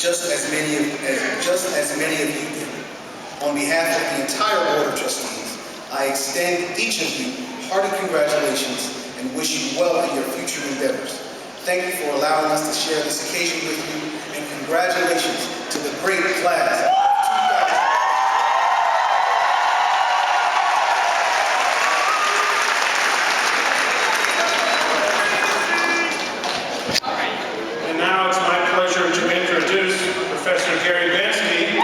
just as many of you do. On behalf of the entire Board of Trustees, I extend each of you hearty congratulations and wish you well in your future endeavors. Thank you for allowing us to share this occasion with you, and congratulations to the great class of 2000. And now it's my pleasure to introduce Professor Gary Bansky.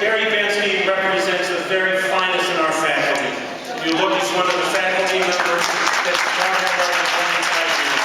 Gary Bansky represents the very finest in our faculty. If you look, he's one of the faculty members that's taught here more than 25 years.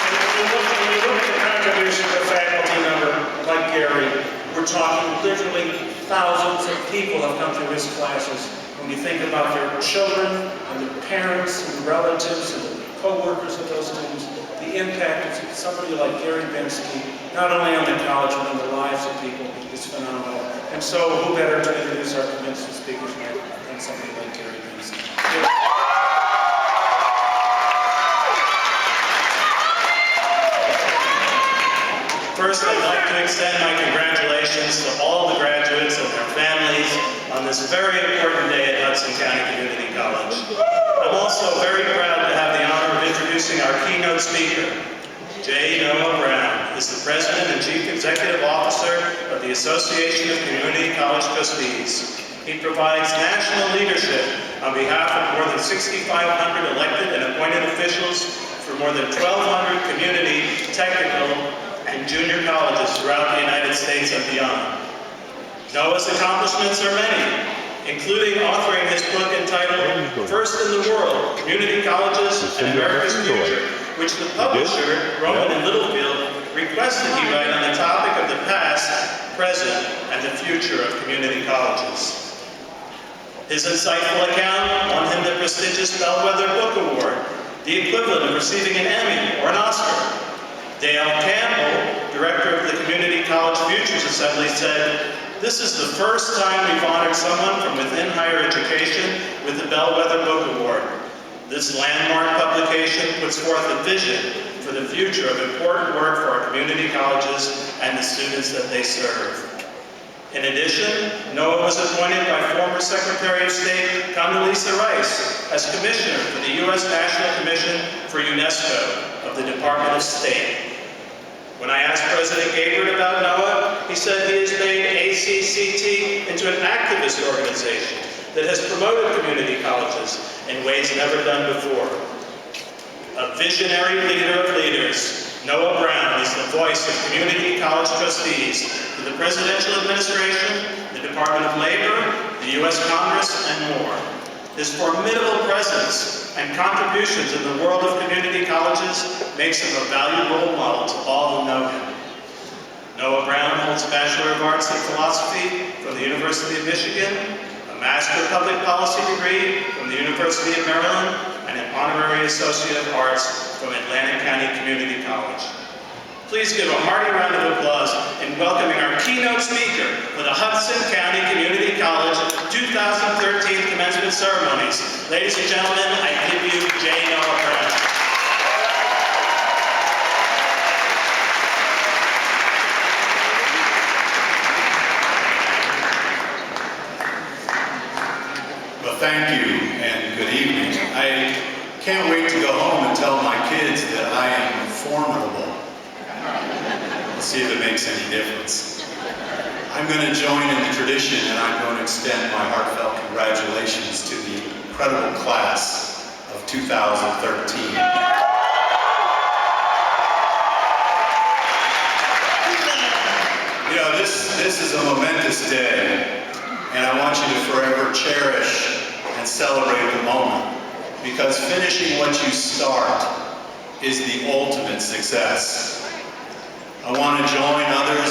And when you look at the contribution of a faculty member like Gary, we're talking literally thousands of people have come through his classes. When you think about their children and their parents and relatives and the co-workers of those students, the impact of somebody like Gary Bansky, not only on the college, but on the lives of people, is phenomenal. And so, who better to introduce our commencement speakers than somebody like Gary Bansky? First, I'd like to extend my congratulations to all the graduates and their families on this very important day at Hudson County Community College. I'm also very proud to have the honor of introducing our keynote speaker. J. Noah Brown is the President and Chief Executive Officer of the Association of Community College Trustees. He provides national leadership on behalf of more than 6,500 elected and appointed officials for more than 1,200 community, technical, and junior colleges throughout the United States and beyond. Noah's accomplishments are many, including authoring his book entitled First in the World, Community Colleges and America's Future, which the publisher, Roman and Littlefield, requested he write on the topic of the past, present, and the future of community colleges. His insightful account won him the prestigious Bellwether Book Award, the equivalent of receiving an Emmy or an Oscar. Dale Campbell, director of the Community College Futures Assembly, said, "This is the first time we've honored someone from within higher education with the Bellwether Book Award. This landmark publication puts forth a vision for the future of important work for our community colleges and the students that they serve." In addition, Noah was appointed by former Secretary of State Condoleezza Rice as Commissioner for the U.S. National Commission for UNESCO of the Department of State. When I asked President Gabriel about Noah, he said he has made ACCT into an activist organization that has promoted community colleges in ways never done before. A visionary leader of leaders, Noah Brown is the voice of community college trustees to the presidential administration, the Department of Labor, the U.S. Congress, and more. His formidable presence and contributions in the world of community colleges makes him a valued role model to all who know him. Noah Brown holds a Bachelor of Arts in Philosophy from the University of Michigan, a Master of Public Policy degree from the University of Maryland, and an Honorary Associate of Arts from Atlantic County Community College. Please give a hearty round of applause in welcoming our keynote speaker for the Hudson County Community College 2013 commencement ceremonies. Ladies and gentlemen, I give you J. Noah Brown. Well, thank you and good evening. I can't wait to go home and tell my kids that I am formidable. Let's see if it makes any difference. I'm going to join in the tradition and I'm going to extend my heartfelt congratulations to the incredible class of 2013. You know, this is a momentous day, and I want you to forever cherish and celebrate the moment, because finishing what you start is the ultimate success. I want to join others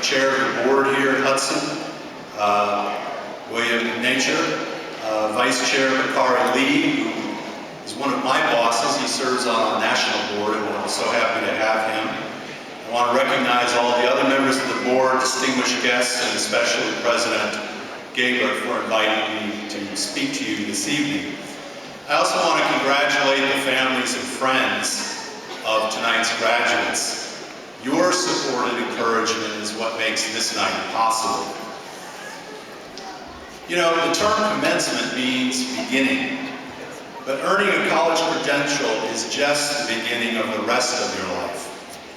chair of the board here at Hudson, William Nature, Vice Chair Bakari Lee, who is one of my bosses. He serves on a national board, and we're so happy to have him. I want to recognize all the other members of the board, distinguished guests, and especially President Gabler for inviting me to speak to you this evening. I also want to congratulate the families and friends of tonight's graduates. Your support and encouragement is what makes this night possible. You know, the term commencement means beginning, but earning a college credential is just the beginning of the rest of your life.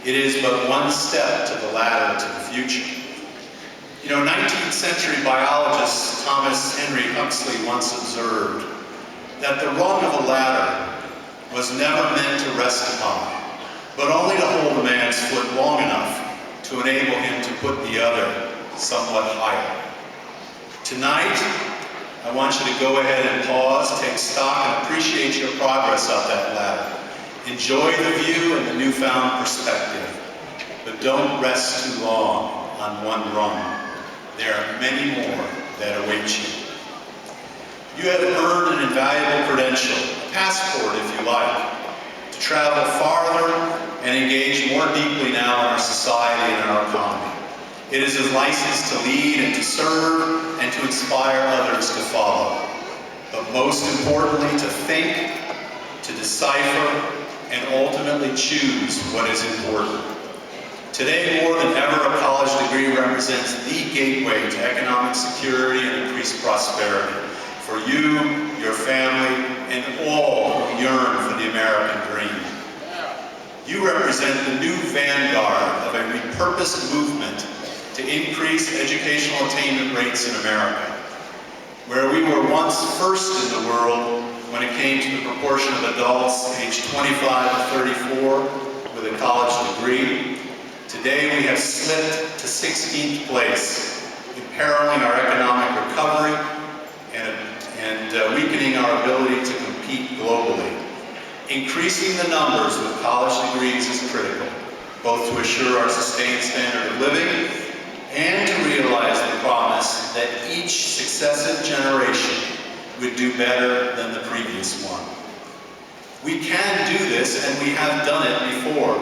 It is but one step to the ladder to the future. You know, 19th century biologist Thomas Henry Huxley once observed that the rung of a ladder was never meant to rest upon, but only to hold a man's foot long enough to enable him to put the other somewhat higher. Tonight, I want you to go ahead and pause, take stock, and appreciate your progress up that ladder. Enjoy the view and the newfound perspective, but don't rest too long on one rung. There are many more that await you. You have earned an invaluable credential, a passport if you like, to travel farther and engage more deeply now in our society and in our economy. It is a license to lead and to serve and to inspire others to follow. But most importantly, to think, to decipher, and ultimately choose what is important. Today, more than ever, a college degree represents the gateway to economic security and increased prosperity for you, your family, and all who yearn for the American dream. You represent the new vanguard of a repurposed movement to increase educational attainment rates in America. Where we were once first in the world when it came to the proportion of adults aged 25 to 34 with a college degree, today we have slipped to 16th place, imperiling our economic recovery and weakening our ability to compete globally. Increasing the numbers with college degrees is critical, both to assure our sustained standard of living and to realize the promise that each successive generation would do better than the previous one. We can do this, and we have done it before.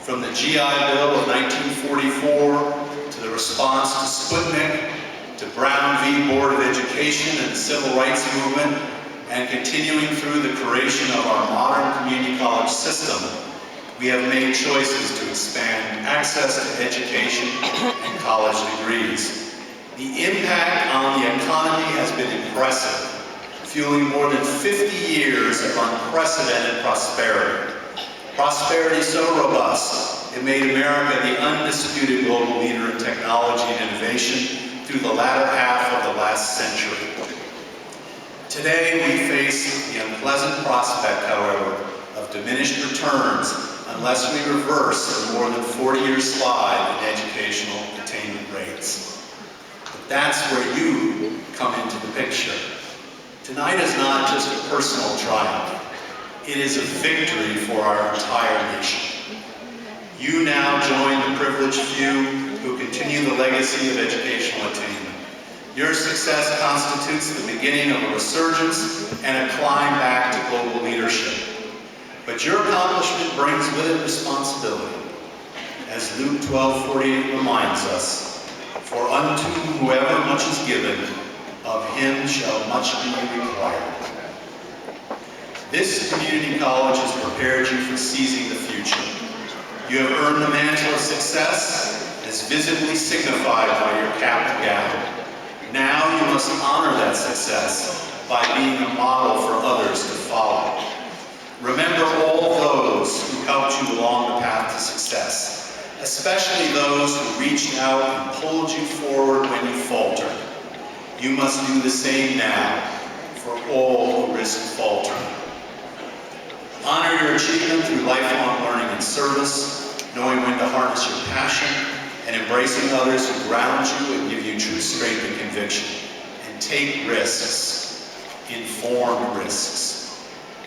From the GI Bill of 1944 to the response to Sputnik, to Brown v. Board of Education and the Civil Rights Movement, and continuing through the creation of our modern community college system, we have made choices to expand access to education and college degrees. The impact on the economy has been impressive, fueling more than 50 years of unprecedented prosperity. Prosperity so robust, it made America the undisputed global leader in technology and innovation through the latter half of the last century. Today, we face the unpleasant prospect, however, of diminished returns unless we reverse the more than 40-year slide in educational attainment rates. But that's where you come into the picture. Tonight is not just a personal triumph. It is a victory for our entire nation. You now join the privileged few who continue the legacy of educational attainment. Your success constitutes the beginning of a resurgence and a climb back to global leadership. But your accomplishment brings with it responsibility. As Luke 12:48 reminds us, for unto whoever much is given, of him shall much be required. This community college has prepared you for seizing the future. You have earned the mantle of success as visibly signified by your cap and gown. Now you must honor that success by being a model for others to follow. Remember all those who helped you along the path to success, especially those who reached out and pulled you forward when you faltered. You must do the same now for all who risk faltering. Honor your achievement through lifelong learning and service, knowing when to harness your passion, and embracing others who ground you and give you true strength and conviction. And take risks, informed risks.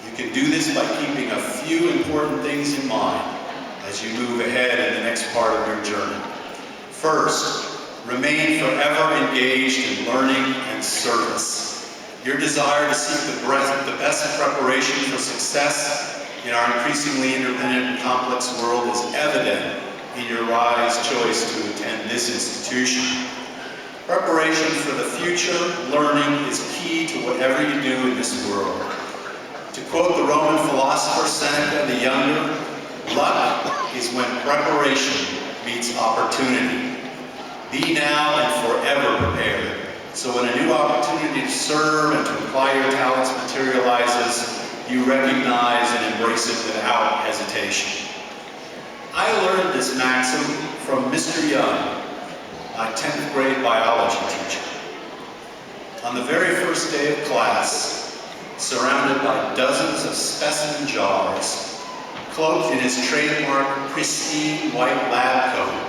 You can do this by keeping a few important things in mind as you move ahead in the next part of your journey. First, remain forever engaged in learning and service. Your desire to seek the best preparation for success in our increasingly interdependent and complex world is evident in your wise choice to attend this institution. Preparation for the future, learning, is key to whatever you do in this world. To quote the Roman philosopher Seneca the Younger, luck is when preparation meets opportunity. Be now and forever prepared, so when a new opportunity to serve and to apply your talents materializes, you recognize and embrace it without hesitation. I learned this maxim from Mr. Young, my 10th grade biology teacher. On the very first day of class, surrounded by dozens of specimen jars, cloaked in his trademark pristine white lab coat,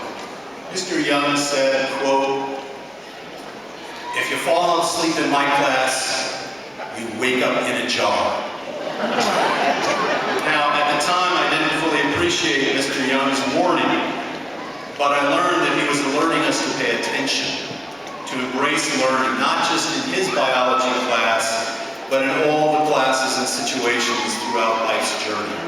Mr. Young said, quote, "If you fall asleep in my class, you wake up in a jar." Now, at the time, I didn't fully appreciate Mr. Young's warning, but I learned that he was alerting us to pay attention, to embrace learning, not just in his biology class, but in all the classes and situations throughout life's journey.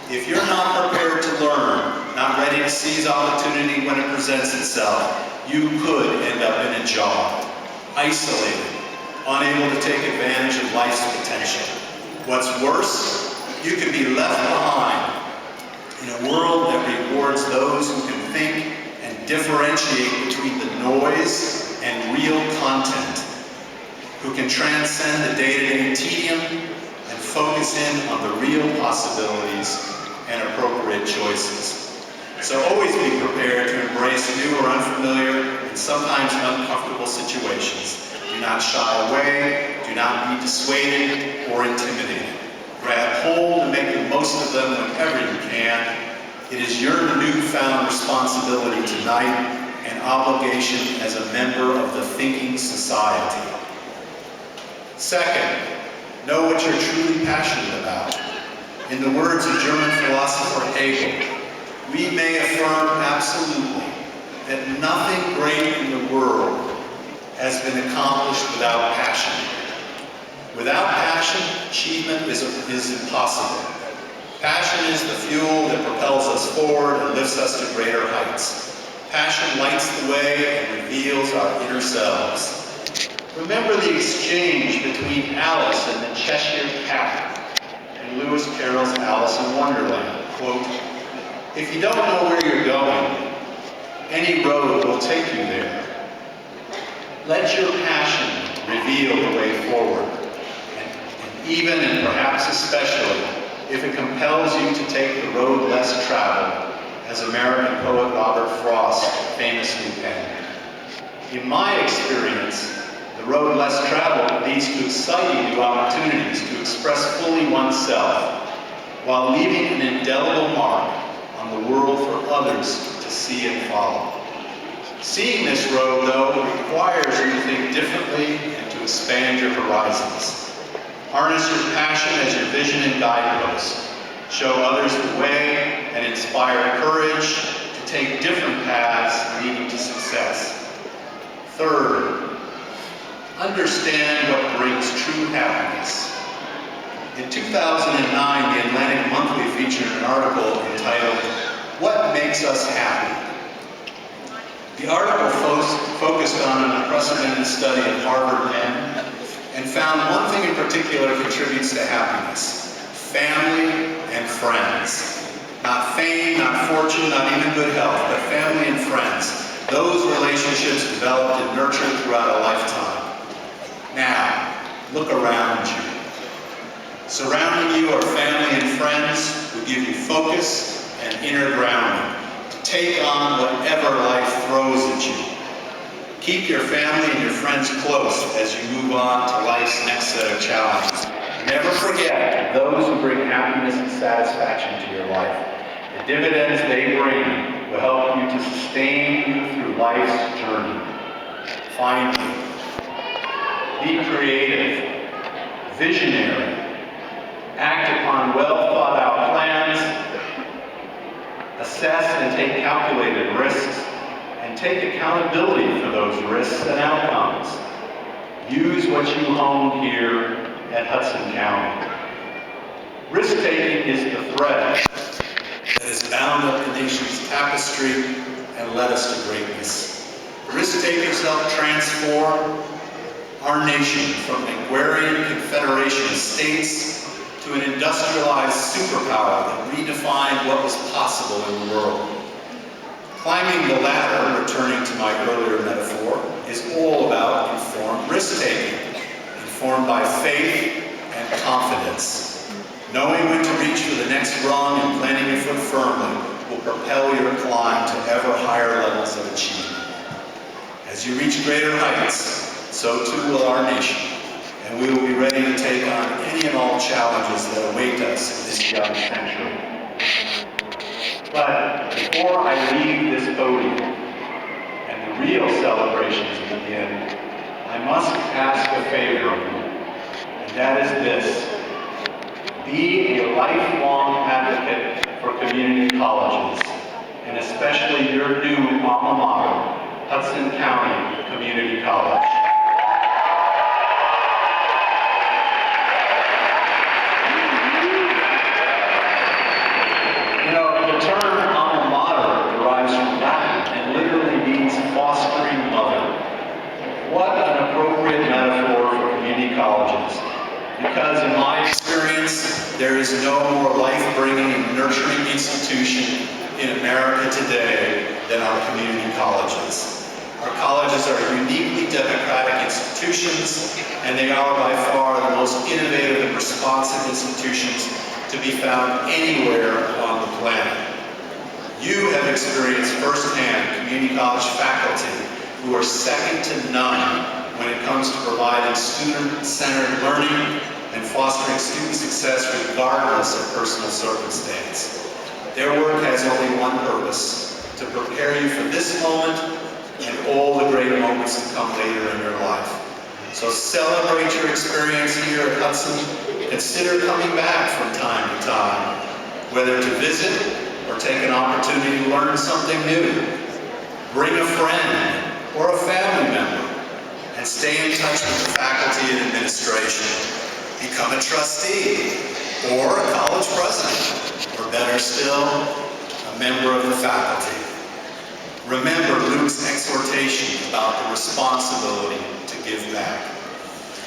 If you're not prepared to learn, not ready to seize opportunity when it presents itself, you could end up in a jar, isolated, unable to take advantage of life's potential. What's worse, you could be left behind in a world that rewards those who can think and differentiate between the noise and real content, who can transcend the day-to-day tedium and focus in on the real possibilities and appropriate choices. So always be prepared to embrace new or unfamiliar and sometimes uncomfortable situations. Do not shy away, do not be dissuaded or intimidated. Grab hold and make the most of them whenever you can. It is your newfound responsibility tonight and obligation as a member of the thinking society. Second, know what you're truly passionate about. In the words of German philosopher Hegel, we may affirm absolutely that nothing great in the world has been accomplished without passion. Without passion, achievement is impossible. Passion is the fuel that propels us forward and lifts us to greater heights. Passion lights the way and reveals our inner selves. Remember the exchange between Alice and the Cheshire Cat and Lewis Carroll's Alice in Wonderland. Quote, "If you don't know where you're going, any road will take you there. Let your passion reveal the way forward, and even and perhaps especially if it compels you to take the road less traveled, as American poet Robert Frost famously penned. In my experience, the road less traveled leads to exciting new opportunities to express fully oneself, while leaving an indelible mark on the world for others to see and follow. Seeing this road, though, requires you to think differently and to expand your horizons. Harness your passion as your vision and guidepost. Show others the way and inspire courage to take different paths leading to success. Third, understand what brings true happiness. In 2009, The Atlantic Monthly featured an article entitled, "What Makes Us Happy?" The article focused on an unprecedented study at Harvard Penn and found one thing in particular contributes to happiness: family and friends. Not fame, not fortune, not even good health, but family and friends. Those relationships developed and nurtured throughout a lifetime. Now, look around you. Surrounding you are family and friends who give you focus and inner grounding to take on whatever life throws at you. Keep your family and your friends close as you move on to life's next set of challenges. Never forget those who bring happiness and satisfaction to your life. The dividends they bring will help you to sustain you through life's journey. Finally, be creative, visionary, act upon well-thought-out plans, assess and take calculated risks, and take accountability for those risks and outcomes. Use what you honed here at Hudson County. Risk-taking is the thread that has bound up the nation's tapestry and led us to greatness. Risk-takers help transform our nation from an agrarian confederation of states to an industrialized superpower that redefined what was possible in the world. Climbing the ladder, returning to my earlier metaphor, is all about informed risk-taking, informed by faith and confidence. Knowing when to reach for the next rung and planting your foot firmly will propel your climb to ever higher levels of achievement. As you reach greater heights, so too will our nation, and we will be ready to take on any and all challenges that await us in this young century. But before I leave this podium and the real celebrations begin, I must ask a favor of you, and that is this. Be a lifelong advocate for community colleges, and especially your new alma mater, Hudson County Community College. You know, the term alma mater derives from Latin and literally means fostering mother. What an appropriate metaphor for community colleges, because in my experience, there is no more life-bringing and nurturing institution in America today than our community colleges. Our colleges are uniquely democratic institutions, and they are by far the most innovative and responsive institutions to be found anywhere on the planet. You have experienced firsthand community college faculty who are second to none when it comes to providing student-centered learning and fostering student success regardless of personal circumstance. Their work has only one purpose: to prepare you for this moment and all the great moments to come later in your life. So celebrate your experience here at Hudson. Consider coming back from time to time, whether to visit or take an opportunity to learn something new. Bring a friend or a family member and stay in touch with the faculty and administration. Become a trustee or a college president, or better still, a member of the faculty. Remember Luke's exhortation about the responsibility to give back.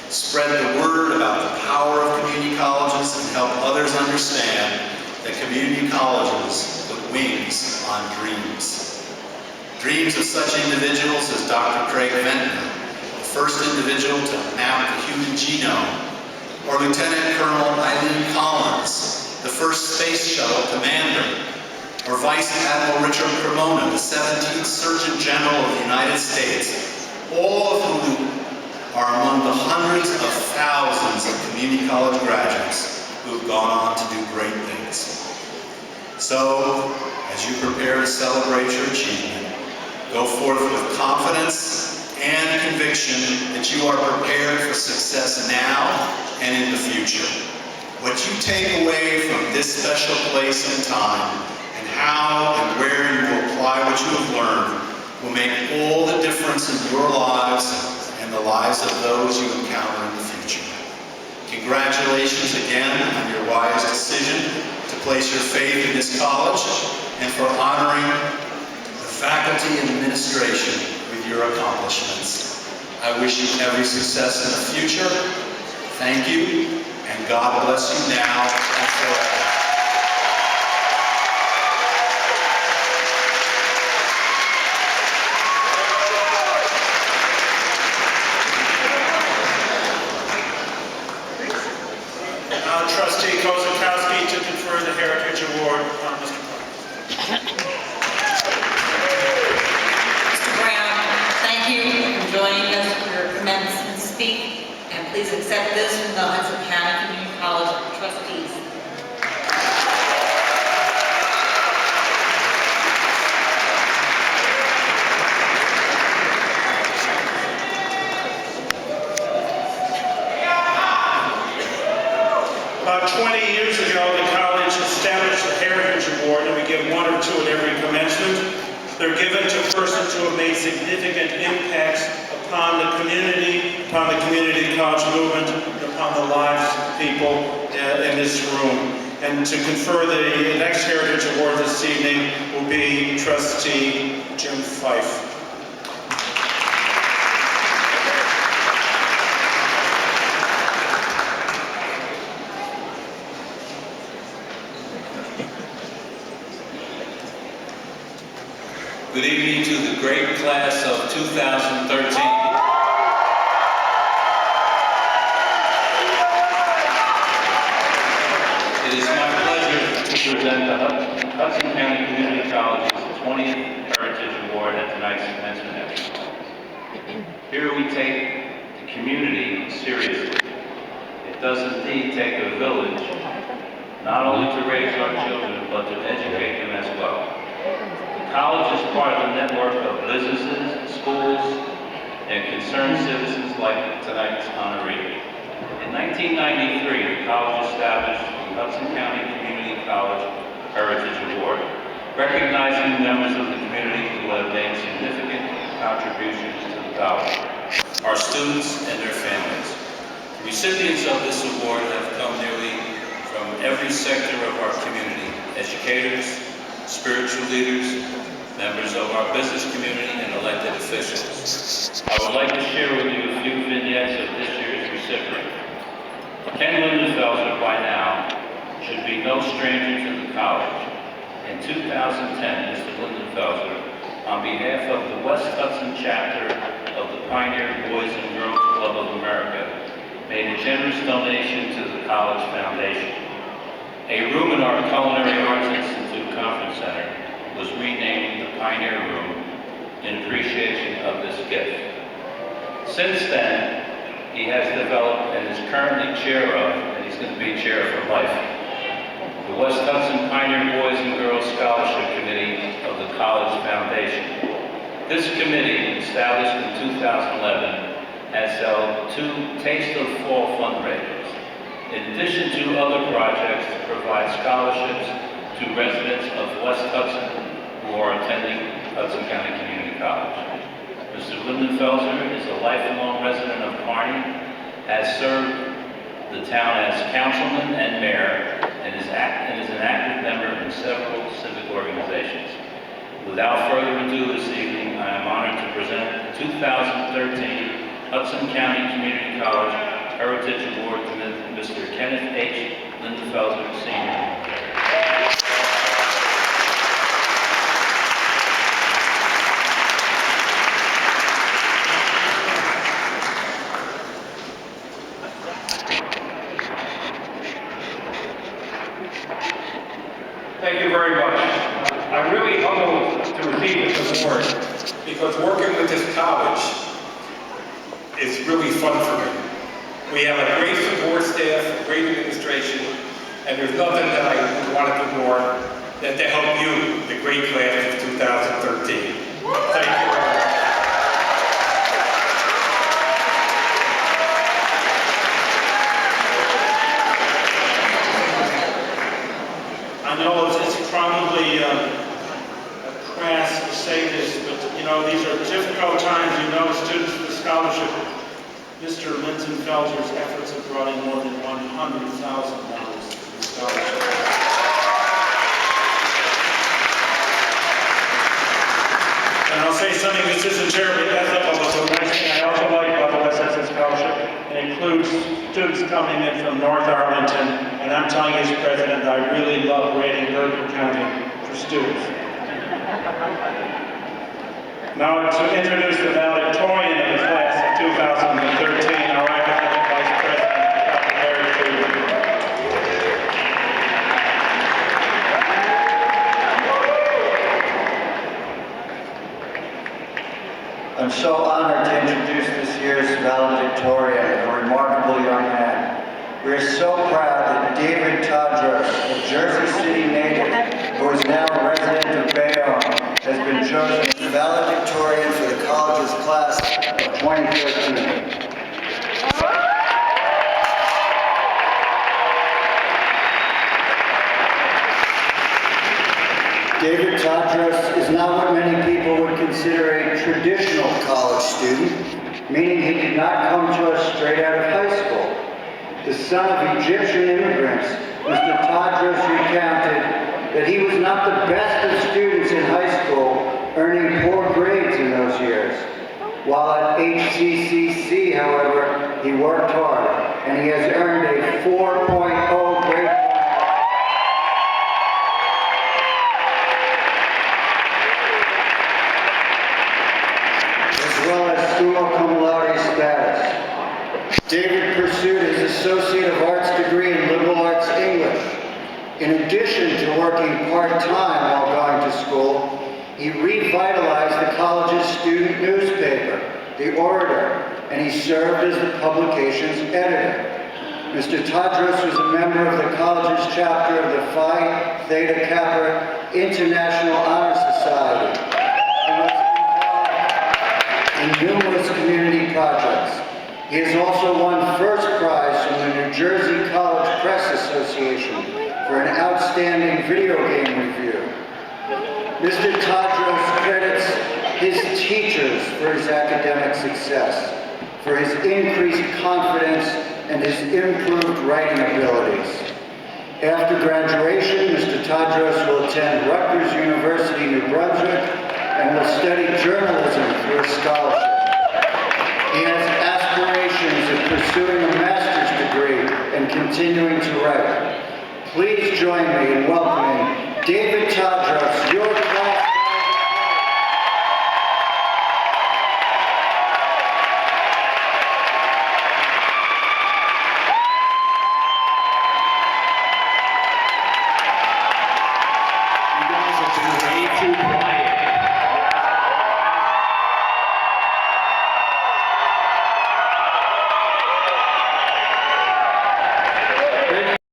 Spread the word about the power of community colleges and help others understand that community colleges put wings on dreams. Dreams of such individuals as Dr. Craig Ventnor, the first individual to map the human genome, or Lieutenant Colonel Eileen Collins, the first space shuttle commander, or Vice Admiral Richard Cremona, the 17th Surgeon General of the United States, all of whom are among the hundreds of thousands of community college graduates who have gone on to do great things. So, as you prepare to celebrate your achievement, go forth with confidence and conviction that you are prepared for success now and in the future. What you take away from this special place and time, and how and where you will apply what you have learned, will make all the difference in your lives and the lives of those you encounter in the future. Congratulations again on your wise decision to place your faith in this college and for honoring the faculty and administration with your accomplishments. I wish you every success in the future. Thank you, and God bless you now and forever. Trustee Kozakowski to confer the Heritage Award on Mr. Park. Mr. Brown, thank you for joining us for your commencement speak, and please accept this from the Hudson County Community College trustees. About 20 years ago, the college established the Heritage Award, and we give one or two at every commencement. They're given to a person to have made significant impacts upon the community college movement, and upon the lives of people in this room. And to confer the next Heritage Award this evening will be Trustee Jim Fife. Good evening to the great class of 2013. It is my pleasure to present the Hudson County Community College's 20th Heritage Award at tonight's commencement exercise. Here we take the community seriously. It does indeed take a village, not only to raise our children, but to educate them as well. The college is part of a network of businesses, schools, and concerned citizens like tonight's honoree. In 1993, the college established the Hudson County Community College Heritage Award, recognizing members of the community who have made significant contributions to the college, our students and their families. The recipients of this award have come nearly from every sector of our community: educators, spiritual leaders, members of our business community, and elected officials. I would like to share with you a few vignettes of this year's recipient. Ken Lindenfelser, by now, should be no stranger to the college. In 2010, Mr. Lindenfelser, on behalf of the West Hudson chapter of the Pioneer Boys and Girls Club of America, made a generous donation to the college foundation. A room in our Culinary Arts Institute Conference Center was renamed the Pioneer Room in appreciation of this gift. Since then, he has developed and is currently chair of, and he's going to be chair for life, the West Hudson Pioneer Boys and Girls Scholarship Committee of the College Foundation. This committee, established in 2011, has held 2 Taste of Fall fundraisers, in addition to other projects to provide scholarships to residents of West Hudson who are attending Hudson County Community College. Mr. Lindenfelser is a lifelong resident of Kearney, has served the town as councilman and mayor, and is an active member in several civic organizations. Without further ado this evening, I am honored to present the 2013 Hudson County Community College Heritage Award to Mr. Kenneth H. Lindenfelser, Sr. Thank you very much. I'm really humbled to receive this award because working with this college is really fun for me. We have a great support staff, a great administration, and there's nothing that I would want to do more than to help you, the great class of 2013. Thank you very much. I know it's probably crass to say this, but you know, these are difficult times. You know, students with the scholarship, Mr. Lindenfelser's efforts have brought in more than $100,000 to the scholarship. And I'll say something that isn't terribly ethical, but the nice thing I also like about the West Hudson Scholarship, it includes students coming in from North Arlington, and I'm telling you as president, I really love rating Bergen County for students. Now to introduce the valedictorian of the class of 2013, our academic vice president, Dr. Larry Freeman. I'm so honored to introduce this year's valedictorian, a remarkable young man. We are so proud that David Tadros, a Jersey City native who is now a resident of Bayonne, has been chosen as valedictorian for the college's class of 2013. David Tadros is not what many people would consider consider a traditional college student, meaning he did not come to us straight out of high school. The son of Egyptian immigrants, Mr. Tadros recounted that he was not the best of students in high school, earning poor grades in those years. While at HCCC, however, he worked hard, and he has earned a 4.0 grade point. As well as summa cum laude status. David pursued his Associate of Arts degree in Liberal Arts English. In addition to working part-time while going to school, he revitalized the college's student newspaper, The Orator, and he served as the publication's editor. Mr. Tadros was a member of the college's chapter of the Phi Theta Kappa International Honor Society and was involved in numerous community projects. He has also won first prize from the New Jersey College Press Association for an outstanding video game review. Mr. Tadros credits his teachers for his academic success, for his increased confidence, and his improved writing abilities. After graduation, Mr. Tadros will attend Rutgers University, New Brunswick, and will study journalism through a scholarship. He has aspirations of pursuing a master's degree and continuing to write. Please join me in welcoming David Tadros, your